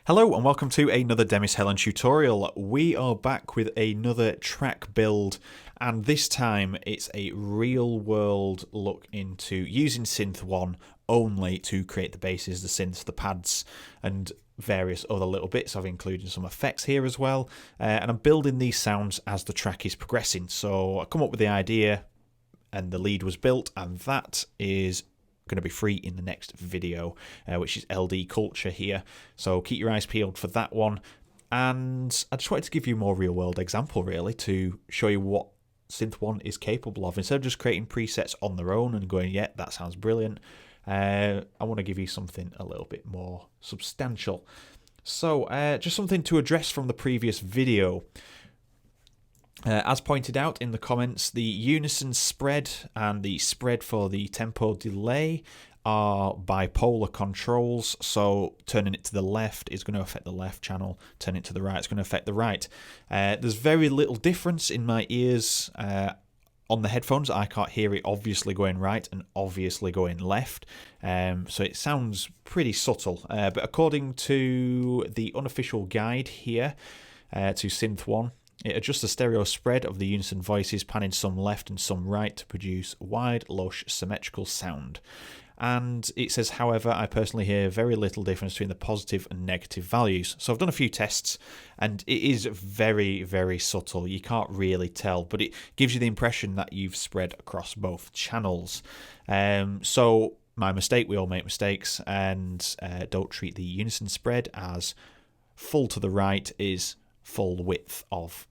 Hello and welcome to another Demis Hellen tutorial. We are back with another track build, and this time it's a real world look into using Synth 1 only to create the basses, the synths, the pads and various other little bits. I've included some effects here as well, and I'm building these sounds as the track is progressing. So I come up with the idea and the lead was built, and that is going to be free in the next video, which is LD Culture here, so keep your eyes peeled for that one. And I just wanted to give you a more real world example really to show you what Synth 1 is capable of. Instead of just creating presets on their own and going, yeah, that sounds brilliant, I want to give you something a little bit more substantial. So just something to address from the previous video. As pointed out in the comments, the unison spread and the spread for the tempo delay are bipolar controls, so turning it to the left is going to affect the left channel, turning it to the right is going to affect the right. There's very little difference in my ears on the headphones. I can't hear it obviously going right and obviously going left, so it sounds pretty subtle, but according to the unofficial guide here to Synth 1, it adjusts the stereo spread of the unison voices, panning some left and some right to produce wide, lush, symmetrical sound. And it says, however, I personally hear very little difference between the positive and negative values. So I've done a few tests, and it is very, very subtle. You can't really tell, but it gives you the impression that you've spread across both channels. So my mistake, we all make mistakes, and don't treat the unison spread as full to the right is full width of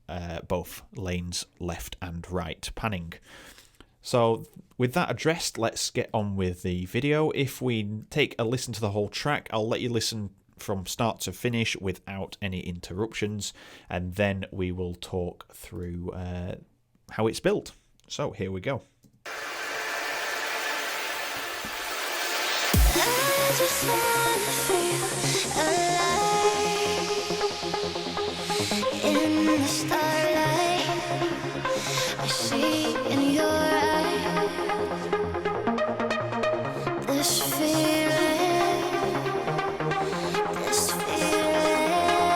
both lanes, left and right panning. So with that addressed, let's get on with the video. If we take a listen to the whole track, I'll let you listen from start to finish without any interruptions, and then we will talk through how it's built. So here we go. I just wanna feel alive in the starlight. I see in your eyes this feeling, this feeling, this feeling.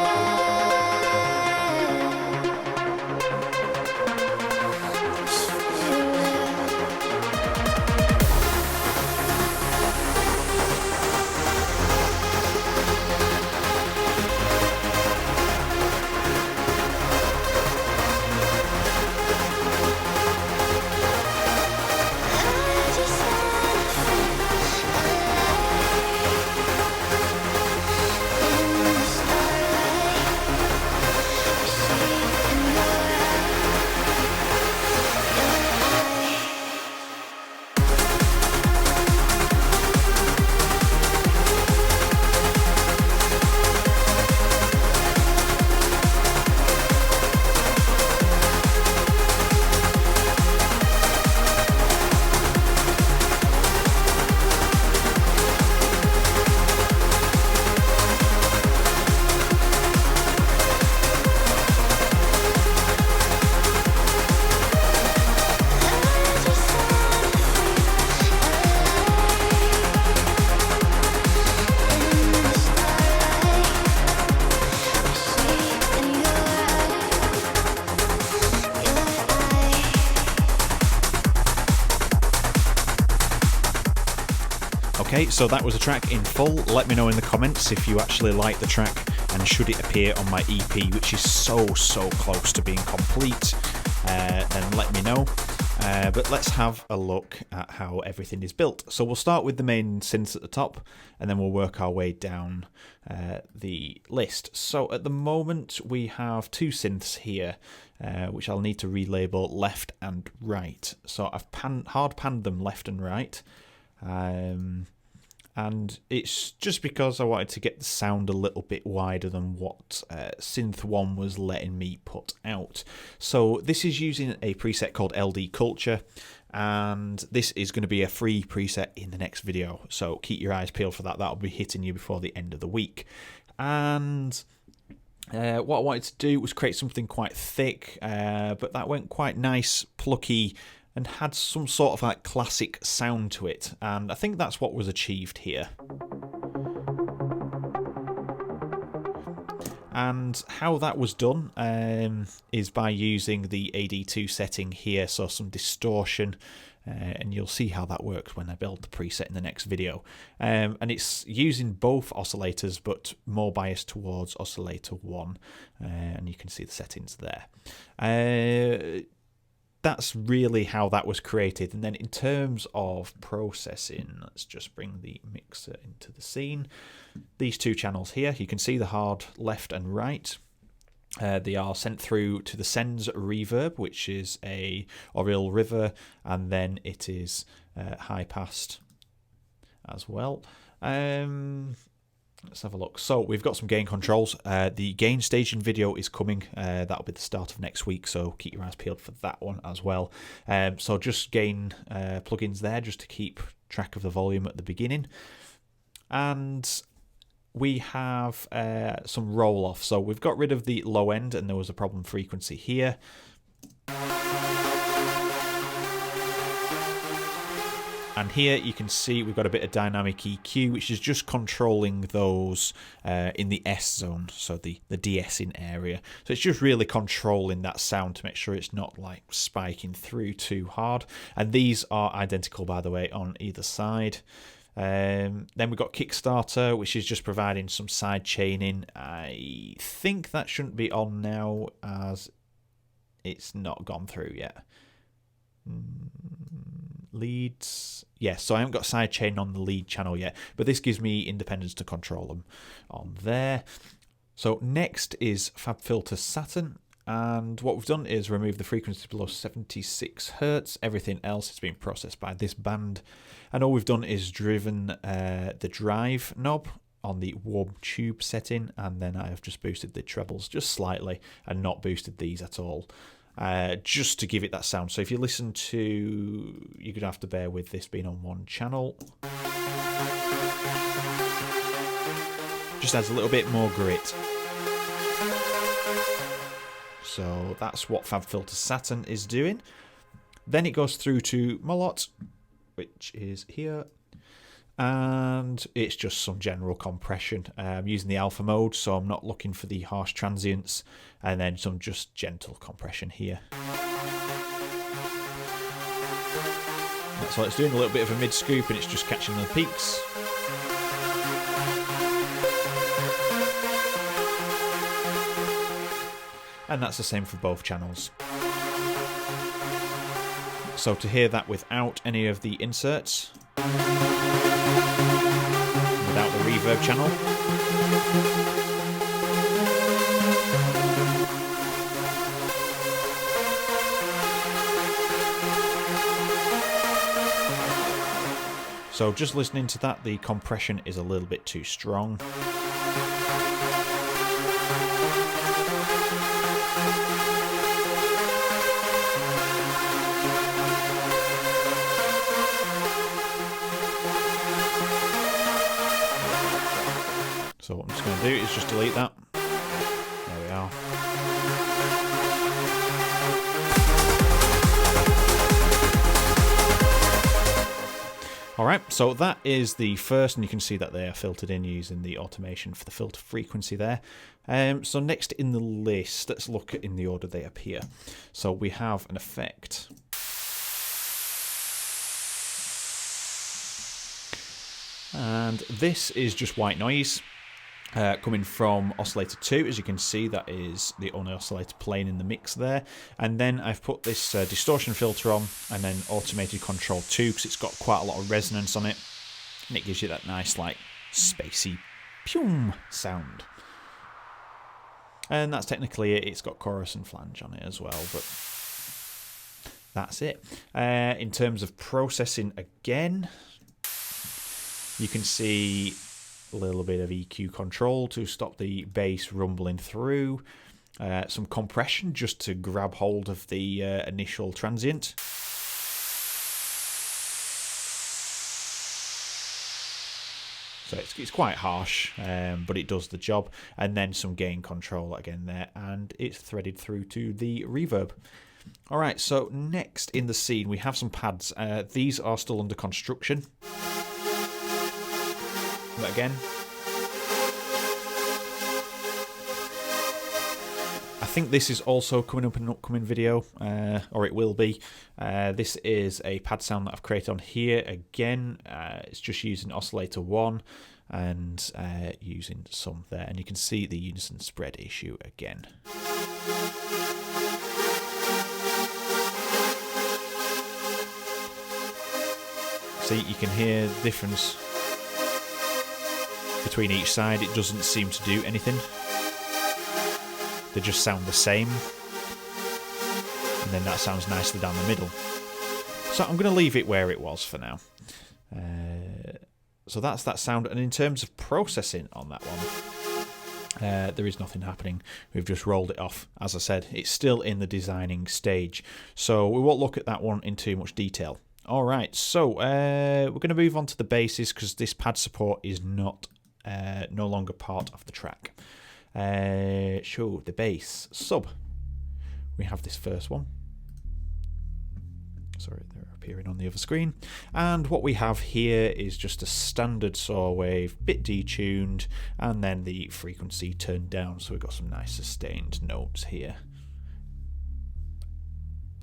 Okay, so that was a track in full. Let me know in the comments if you actually like the track, and should it appear on my EP, which is so close to being complete, then let me know. But let's have a look at how everything is built. So we'll start with the main synths at the top, and then we'll work our way down the list. So at the moment we have two synths here, which I'll need to relabel left and right. So I've hard panned them left and right. And it's just because I wanted to get the sound a little bit wider than what Synth 1 was letting me put out. So this is using a preset called LD Culture, and this is going to be a free preset in the next video, so keep your eyes peeled for that. That'll be hitting you before the end of the week. And what I wanted to do was create something quite thick, but that went quite nice, plucky, and had some sort of like classic sound to it, and I think that's what was achieved here. And how that was done is by using the AD2 setting here, so some distortion, and you'll see how that works when I build the preset in the next video. And it's using both oscillators, but more biased towards oscillator 1, and you can see the settings there. That's really how that was created. And then in terms of processing, let's just bring the mixer into the scene. These two channels here, you can see the hard left and right. They are sent through to the sends reverb, which is a Oriel River, and then it is high passed as well. Let's have a look. So we've got some gain controls. The gain staging video is coming. That'll be the start of next week, so keep your eyes peeled for that one as well. So just gain plugins there just to keep track of the volume at the beginning. And we have some roll off. So we've got rid of the low end, and there was a problem frequency here. And here you can see we've got a bit of dynamic EQ, which is just controlling those in the S zone, so the de-essing area. So it's just really controlling that sound to make sure it's not like spiking through too hard. And these are identical, by the way, on either side. Then we've got Kickstarter, which is just providing some side chaining. I think that shouldn't be on now as it's not gone through yet. Leads, yes, so I haven't got sidechain on the lead channel yet, but this gives me independence to control them on there. So next is FabFilter Saturn, and what we've done is remove the frequency below 76 Hertz. Everything else has been processed by this band, and all we've done is driven the drive knob on the warm tube setting, and then I have just boosted the trebles just slightly and not boosted these at all. Just to give it that sound. So if you listen to, you're going to have to bear with this being on one channel. Just adds a little bit more grit. So that's what FabFilter Saturn is doing. Then it goes through to Molot, which is here. And it's just some general compression. I'm using the alpha mode, so I'm not looking for the harsh transients, and then some just gentle compression here. That's what it's doing, a little bit of a mid scoop, and it's just catching the peaks. And that's the same for both channels. So to hear that without any of the inserts, without the reverb channel, so just listening to that, the compression is a little bit too strong. So what I'm just going to do is just delete that. There we are. Alright, so that is the first, and you can see that they are filtered in using the automation for the filter frequency there. So next in the list, let's look in the order they appear. So we have an effect. And this is just white noise. Coming from oscillator 2, as you can see, that is the only oscillator playing in the mix there. And then I've put this distortion filter on, and then automated control 2, because it's got quite a lot of resonance on it, and it gives you that nice, like, spacey pew sound. And that's technically it. It's got chorus and flange on it as well, but that's it. In terms of processing, again, you can see a little bit of EQ control to stop the bass rumbling through. Some compression just to grab hold of the initial transient. So it's quite harsh, but it does the job. And then some gain control again there, and it's threaded through to the reverb. Alright, so next in the scene we have some pads. These are still under construction. But again, think this is also coming up in an upcoming video, or it will be. This is a pad sound that I've created on here. Again, it's just using oscillator 1 and using some there. And you can see the unison spread issue again. See, you can hear the difference between each side. It doesn't seem to do anything. They just sound the same. And then that sounds nicely down the middle. So I'm going to leave it where it was for now. So that's that sound. And in terms of processing on that one, there is nothing happening. We've just rolled it off. As I said, it's still in the designing stage. So we won't look at that one in too much detail. All right, so we're going to move on to the basses because this pad support is no longer part of the track. Show the bass sub. We have this first one. Sorry, they're appearing on the other screen. And what we have here is just a standard saw wave, bit detuned, and then the frequency turned down. So we've got some nice sustained notes here.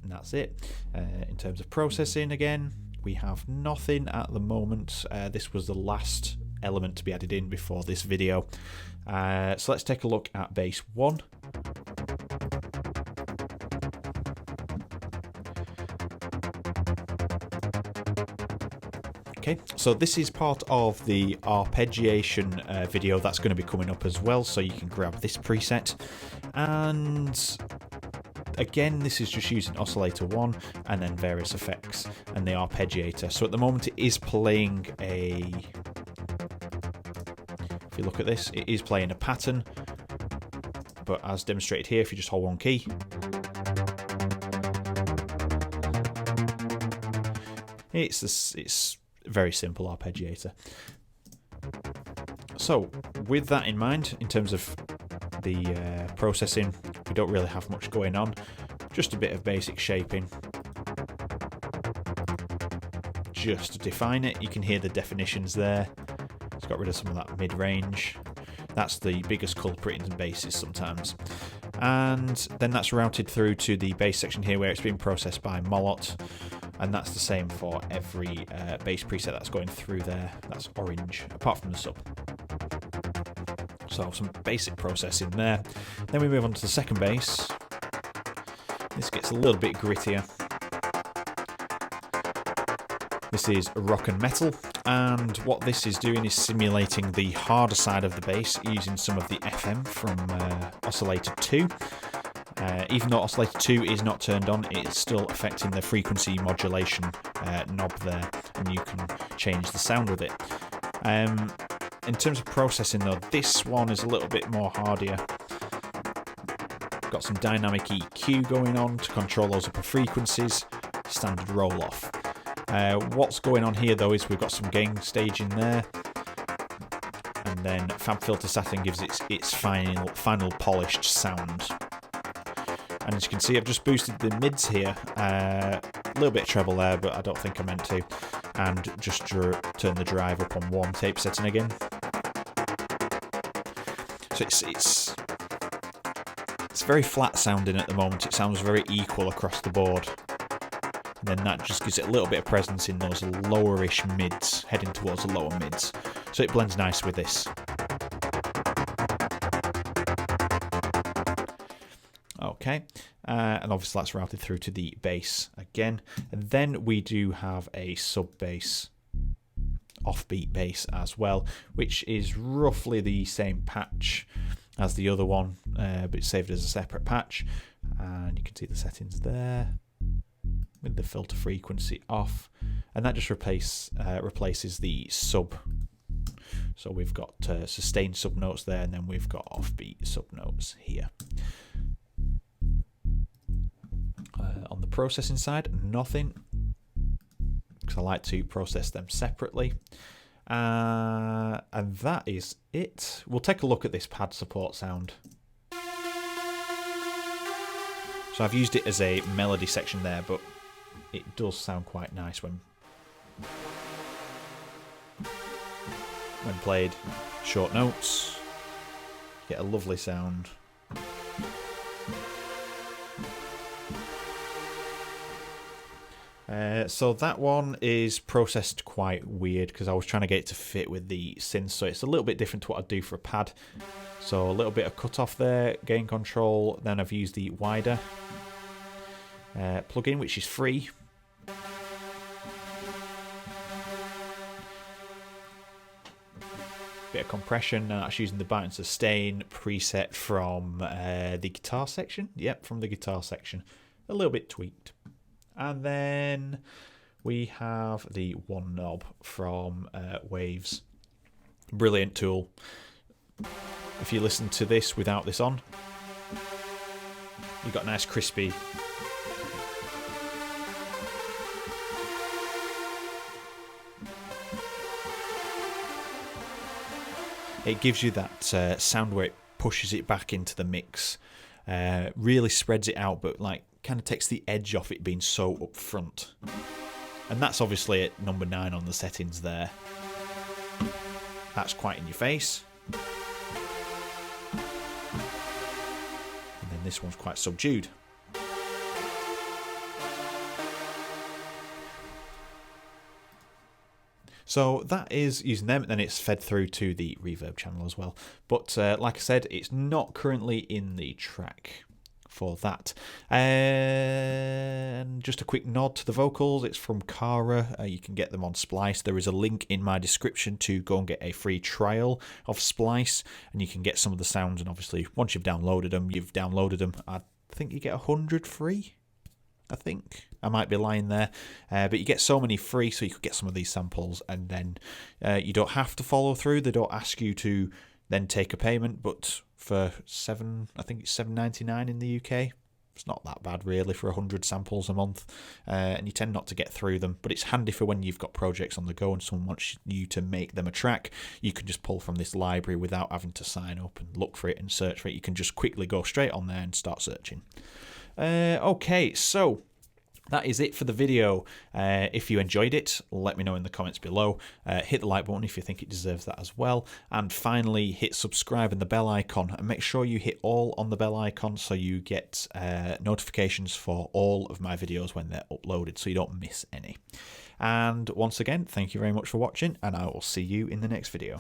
And that's it. In terms of processing, again, we have nothing at the moment. This was the last element to be added in before this video. So let's take a look at bass 1. Okay, so this is part of the arpeggiation video that's going to be coming up as well, so you can grab this preset. And again, this is just using oscillator 1 and then various effects and the arpeggiator. So at the moment it is playing a... If you look at this, it is playing a pattern. But as demonstrated here, if you just hold one key, it's very simple arpeggiator. So with that in mind, in terms of the processing, we don't really have much going on, just a bit of basic shaping just to define it. You can hear the definitions there. It's got rid of some of that mid-range. That's the biggest culprit in basses sometimes. And then that's routed through to the bass section here where it's being processed by Molot, and that's the same for every bass preset that's going through there. That's orange, apart from the sub. So some basic processing there. Then we move on to the second bass. This gets a little bit grittier. This is rock and metal, and what this is doing is simulating the harder side of the bass using some of the FM from oscillator 2. Even though oscillator 2 is not turned on, it's still affecting the frequency modulation knob there, and you can change the sound with it. In terms of processing though, this one is a little bit more hardier. Got some dynamic EQ going on to control those upper frequencies, standard roll off. What's going on here though is we've got some gain staging there, and then Fab Filter Satin gives its final polished sound. And as you can see, I've just boosted the mids here, a little bit of treble there, but I don't think I meant to, and just turn the drive up on warm tape setting again. So it's very flat sounding at the moment. It sounds very equal across the board. And then that just gives it a little bit of presence in those lowerish mids, heading towards the lower mids. So it blends nice with this. Okay, and obviously that's routed through to the bass again. And then we do have a sub bass, offbeat bass as well, which is roughly the same patch as the other one, but it's saved as a separate patch. And you can see the settings there with the filter frequency off, and that just replaces the sub. So we've got sustained sub notes there, and then we've got offbeat sub notes here. On the processing side, nothing, because I like to process them separately. And that is it. We'll take a look at this pad support sound. So I've used it as a melody section there, but it does sound quite nice when played. Short notes, get a lovely sound. So that one is processed quite weird because I was trying to get it to fit with the synth, so it's a little bit different to what I'd do for a pad. So a little bit of cut off there, gain control, then I've used the wider plugin, which is free. Bit of compression, and that's using the Byte and Sustain preset from the guitar section. Yep, from the guitar section. A little bit tweaked. And then we have the one knob from Waves. Brilliant tool. If you listen to this without this on, you've got nice crispy. It gives you that sound where it pushes it back into the mix. Really spreads it out, but like kind of takes the edge off it being so up front. And that's obviously at number 9 on the settings there. That's quite in your face. And then this one's quite subdued. So that is using them, and then it's fed through to the reverb channel as well. But like I said, it's not currently in the track for that. And just a quick nod to the vocals. It's from Cara. You can get them on Splice. There is a link in my description to go and get a free trial of Splice, and you can get some of the sounds. And obviously, once you've downloaded them. I think you get 100 free. I think I might be lying there, but you get so many free, so you could get some of these samples, and then you don't have to follow through. They don't ask you to then take a payment, but for I think it's $7.99 in the UK. It's not that bad really for 100 samples a month, and you tend not to get through them. But it's handy for when you've got projects on the go and someone wants you to make them a track. You can just pull from this library without having to sign up and look for it and search for it. You can just quickly go straight on there and start searching. Okay, so that is it for the video. If you enjoyed it, let me know in the comments below. Hit the like button if you think it deserves that as well. And finally, hit subscribe and the bell icon. And make sure you hit all on the bell icon so you get notifications for all of my videos when they're uploaded, so you don't miss any. And once again, thank you very much for watching, and I will see you in the next video.